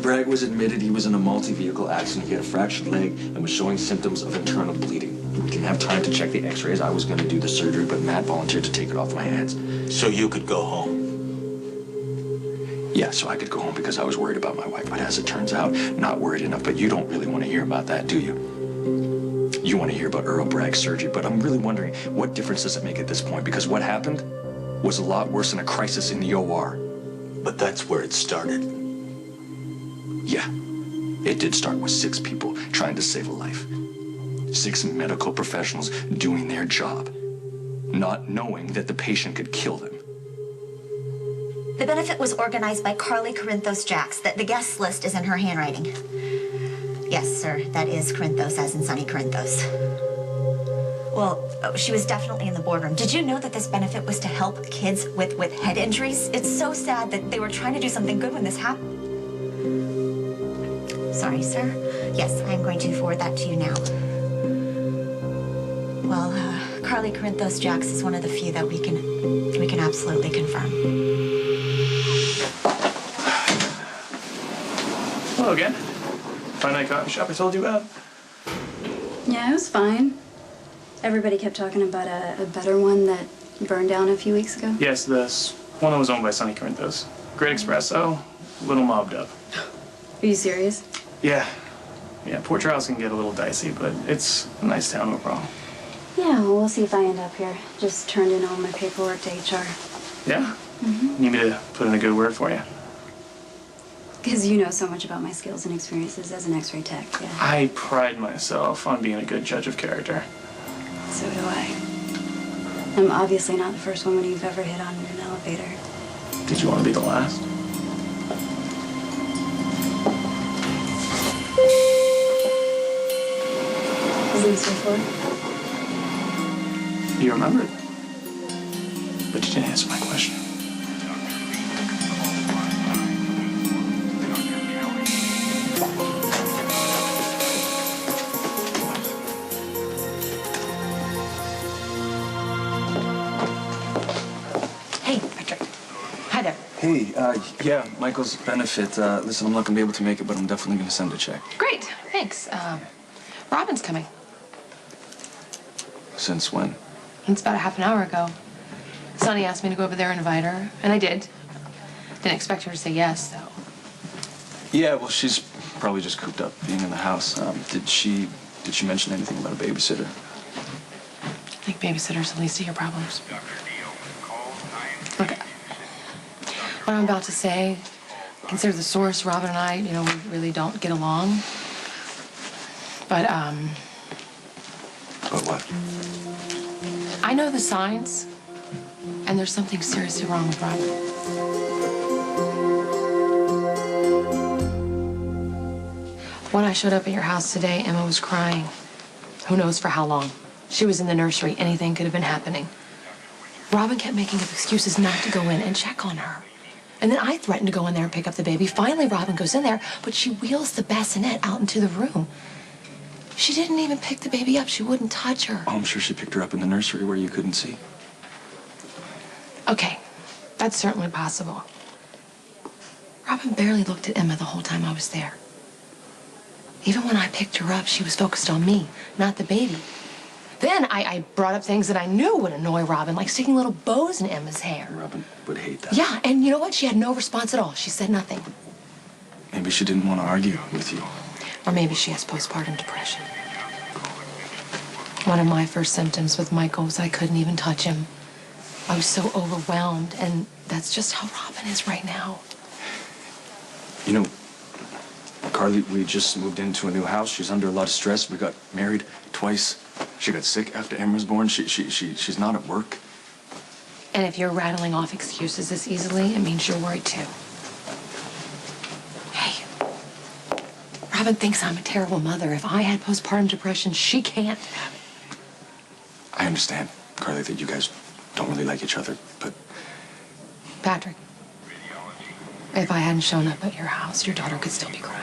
Bragg was admitted he was in a multi-vehicle accident. He had a fractured leg and was showing symptoms of internal bleeding. We didn't have time to check the x-rays. I was going to do the surgery, but Matt volunteered to take it off my hands. So you could go home? Yeah, so I could go home because I was worried about my wife. But as it turns out, not worried enough. But you don't really want to hear about that, do you? You want to hear about Earl Bragg's surgery, but I'm really wondering, what difference does it make at this point? Because what happened was a lot worse than a crisis in the OR. But that's where it started. Yeah, it did start with 6 people trying to save a life. 6 medical professionals doing their job, not knowing that the patient could kill them. The benefit was organized by Carly Corinthos Jax. The guest list is in her handwriting. Yes, sir, that is Corinthos, as in Sonny Corinthos. Well, she was definitely in the boardroom. Did you know that this benefit was to help kids with head injuries? It's so sad that they were trying to do something good when this happened. Sorry, sir. Yes, I'm going to forward that to you now. Well, Carly Corinthos Jax is one of the few that we can absolutely confirm. Hello again. Fine night coffee shop I told you about. Yeah, it was fine. Everybody kept talking about a better one that burned down a few weeks ago. Yes, this one that was owned by Sonny Corinthos. Great espresso, a little mobbed up. Are you serious? Yeah. Yeah, Port Charles can get a little dicey, but it's a nice town overall. Yeah, well, we'll see if I end up here. Just turned in all my paperwork to HR. Yeah? Need me to put in a good word for you? Because you know so much about my skills and experiences as an x-ray tech, yeah. I pride myself on being a good judge of character. So do I. I'm obviously not the first woman you've ever hit on in an elevator. Did you want to be the last? Is this your floor? You remembered. But you didn't answer my question. Hey, yeah, Michael's benefit. Listen, I'm not gonna be able to make it, but I'm definitely gonna send a check. Great, thanks. Robin's coming. Since when? It's about a half an hour ago. Sonny asked me to go over there and invite her, and I did. Didn't expect her to say yes, though. Yeah, well, she's probably just cooped up being in the house. Did she mention anything about a babysitter? I think babysitter's the least of your problems. Look, what I'm about to say, consider the source. Robin and I, we really don't get along. But what? I know the signs, and there's something seriously wrong with Robin. When I showed up at your house today, Emma was crying. Who knows for how long? She was in the nursery. Anything could have been happening. Robin kept making up excuses not to go in and check on her. And then I threatened to go in there and pick up the baby. Finally, Robin goes in there, but she wheels the bassinet out into the room. She didn't even pick the baby up. She wouldn't touch her. Oh, I'm sure she picked her up in the nursery where you couldn't see. Okay, that's certainly possible. Robin barely looked at Emma the whole time I was there. Even when I picked her up, she was focused on me, not the baby. Then I brought up things that I knew would annoy Robin, like sticking little bows in Emma's hair. Robin would hate that. Yeah, and you know what? She had no response at all. She said nothing. Maybe she didn't want to argue with you. Or maybe she has postpartum depression. One of my first symptoms with Michael was I couldn't even touch him. I was so overwhelmed, and that's just how Robin is right now. You know, Carly, we just moved into a new house. She's under a lot of stress. We got married twice. She got sick after Emma was born. She's not at work. And if you're rattling off excuses this easily, it means you're worried too. Hey, Robin thinks I'm a terrible mother. If I had postpartum depression, she can't have it. I understand, Carly, that you guys don't really like each other, but... Patrick, if I hadn't shown up at your house, your daughter could still be crying.